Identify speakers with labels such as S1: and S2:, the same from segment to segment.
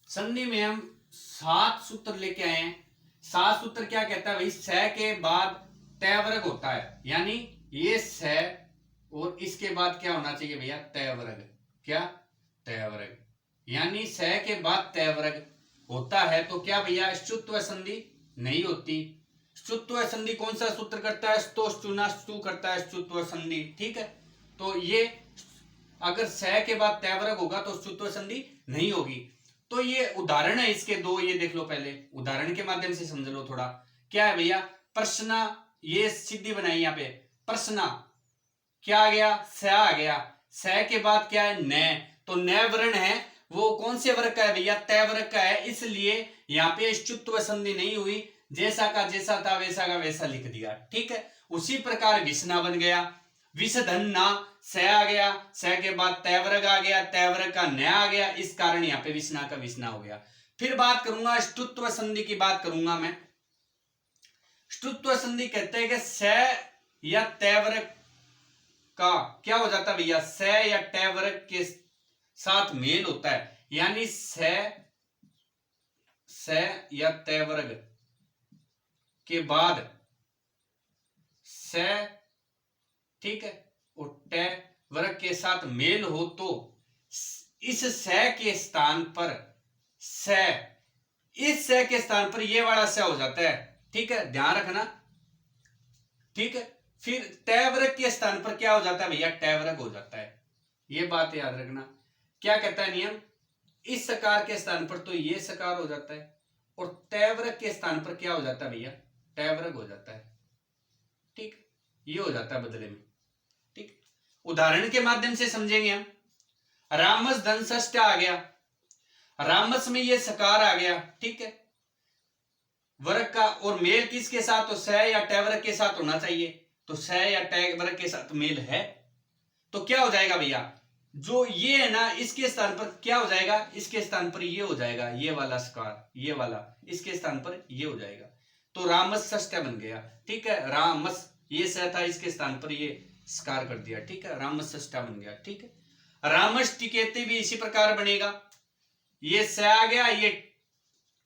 S1: संधि में हम 7 सूत्र लेके आए हैं। 7 सूत्र क्या कहता है भाई, स के बाद तय वर्ग होता है, यानी ये स और इसके बाद क्या होना चाहिए भैया, तय वर्ग। क्या, तय वर्ग, यानी स के बाद तय वर्ग होता है तो क्या भैया, ष्टुत्व संधि नहीं होती। ष्टुत्व संधि कौन सा सूत्र करता है, स्तो ष्टुना ष्टु करता है ष्टुत्व संधि, ठीक है। तो ये अगर स के बाद तय वर्ग होगा तो ष्टुत्व संधि नहीं होगी। तो ये उदाहरण है इसके दो, ये देख लो, पहले उदाहरण के माध्यम से समझ लो थोड़ा। क्या है भैया, प्रश्न, ये सिद्धि बनाई यहाँ पे, प्रश्न क्या आ गया, स आ गया, स के बाद क्या है, न, तो न वर्ण है, वो कौन से वर्ग का है भैया, तय वर्ग का है, इसलिए यहाँ पे ष्टुत्व संधि नहीं हुई, जैसा का जैसा था वैसा का वैसा लिख दिया, ठीक है। उसी प्रकार विष्णा बन गया, विष धन ना, स आ गया, स के बाद तय वर्ग आ गया, तय वर्ग का न आ गया, इस कारण यहाँ पे विष्णा का विष्णा हो गया। फिर बात करूंगा ष्टुत्व संधि की, बात करूंगा मैं। ष्टुत्व संधि कहते हैं कि स या तय वर्ग का क्या हो जाता है भैया, स या तय वर्ग के साथ मेल होता है, यानी स या तय वर्ग के बाद स, ठीक है, और तय वर्ग के साथ मेल हो तो इस स के स्थान पर स, इस स के स्थान पर ये वाला स हो जाता है, ठीक है, ध्यान रखना, ठीक है। फिर तय वर्ग के स्थान पर क्या हो जाता है भैया, तय वर्ग हो जाता है, ये बात याद रखना। क्या कहता है नियम, इस सकार के स्थान पर तो ये सकार हो जाता है, और तय वर्ग के स्थान पर क्या हो जाता है भैया, तय वर्ग हो जाता है, ठीक, ये हो जाता है बदले में, ठीक। उदाहरण के माध्यम से समझेंगे हम। रामस धन षष्ठ आ गया, रामस में ये सकार आ गया, ठीक है, वर्ग का, और मेल किसके साथ, तो स या तय वर्ग के साथ होना चाहिए, तो स या तय वर्ग के साथ मेल है, तो क्या हो जाएगा भैया, जो ये है ना, इसके स्थान पर क्या हो जाएगा, इसके स्थान पर ये हो जाएगा, ये वाला स्कार, ये वाला इसके स्थान पर ये हो जाएगा, तो रामस षष्ठ बन गया, ठीक है। रामस ये स था, इसके स्थान पर ये स्कार कर दिया, ठीक है, रामस षष्ठ बन गया, ठीक है। रामस टिकेते भी इसी प्रकार बनेगा, ये स आ गया, ये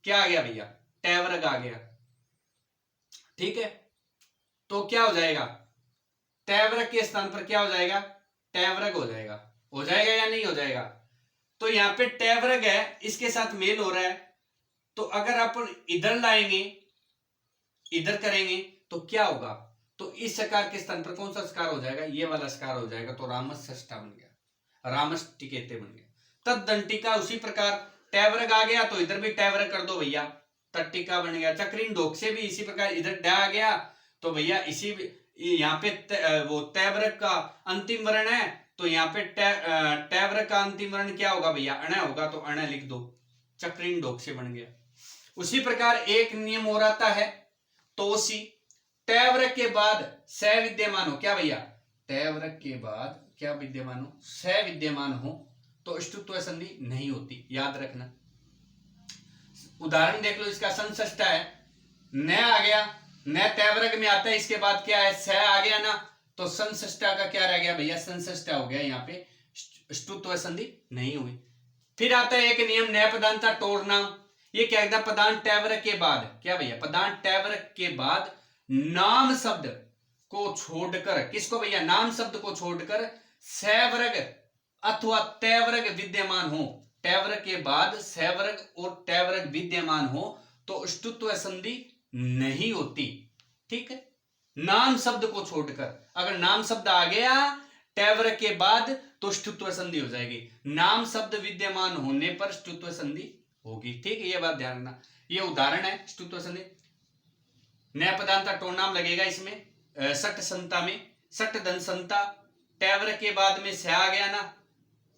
S1: क्या आ गया भैया, तय वर्ग आ गया, ठीक है। तो क्या हो जाएगा, तय वर्ग के स्थान पर क्या हो जाएगा, तय वर्ग हो जाएगा, हो जाएगा या नहीं हो जाएगा। तो यहाँ पे तय वर्ग है, इसके साथ मेल हो रहा है, तो अगर अपन इधर लाएंगे, इधर करेंगे तो क्या होगा, तो इस सकार के स्थान पर कौन सा सकार हो जाएगा, ये वाला सकार हो जाएगा, तो रामस षष्ठा बन गया, रामस टिकेते बन गया। तदंटिका उसी प्रकार तय वर्ग आ गया, तो इधर भी तय वर्ग कर दो भैया, तट्टिका बन गया। चक्रीन ढोक से भी इसी प्रकार, इधर ड आ गया तो भैया इसी यहाँ पे वो तय वर्ग का अंतिम वर्ण है, तो यहाँ पे तय वर्ग का अंतिम वर्ण क्या होगा भैया, अण होगा, तो अण लिख दो, चक्रीन ढोक से बन गया। उसी प्रकार एक नियम और आता है, तोसी, तय वर्ग के बाद स विद्यमान हो, क्या भैया, तय वर्ग के बाद क्या विद्यमान हो, स विद्यमान हो, तो ष्टुत्व संधि नहीं होती, याद रखना। उदाहरण देख लो इसका, संषष्ठा है, न आ गया, न तय वर्ग में आता है, इसके बाद क्या है, स आ गया ना, तो संषष्ठा का क्या रह गया भैया, संषष्ठा हो गया, यहाँ पे ष्टुत्व संधि नहीं हुई। फिर आता है एक नियम, नय पदांता टोड़नाम, ये क्या कहता है, पदांत तय वर्ग के बाद, क्या भैया, पदांत तय वर्ग के बाद नाम शब्द को छोड़कर, किसको भैया, नाम शब्द को छोड़कर स वर्ग अथवा तय वर्ग विद्यमान हो, तय वर्ग के बाद स वर्ग और तय वर्ग विद्यमान हो, तो ष्टुत्व संधि नहीं होती, ठीक है। नाम शब्द को छोड़कर, अगर नाम शब्द आ गया तय वर्ग के बाद तो ष्टुत्व संधि हो जाएगी, नाम शब्द विद्यमान होने पर ष्टुत्व संधि होगी, ठीक है, ये बात ध्यान रखना। ये उदाहरण है ष्टुत्व संधि, नया पदांता टोड़नाम लगेगा इसमें, सट संता में, सट धन संता, तय वर्ग के बाद में स आ गया ना,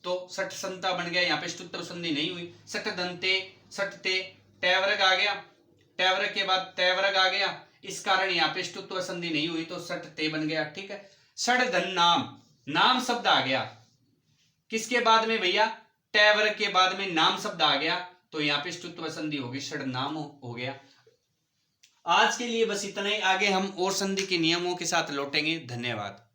S1: तो सट संता बन गया, यहाँ पे ष्टुत्व संधि नहीं हुई। सट दंते, सटते, तय वर्ग आ गया, तय वर्ग के बाद तय वर्ग आ गया, इस कारण यहाँ पे ष्टुत्व संधि नहीं हुई, तो सट ते बन गया, ठीक है। षड धन नाम, नाम शब्द आ गया, किसके बाद में भैया, तय वर्ग के बाद में नाम शब्द आ गया, तो यहाँ पे ष्टुत्व संधि होगी, षड नाम हो गया। आज के लिए बस इतना ही, आगे हम और संधि के नियमों के साथ लौटेंगे, धन्यवाद।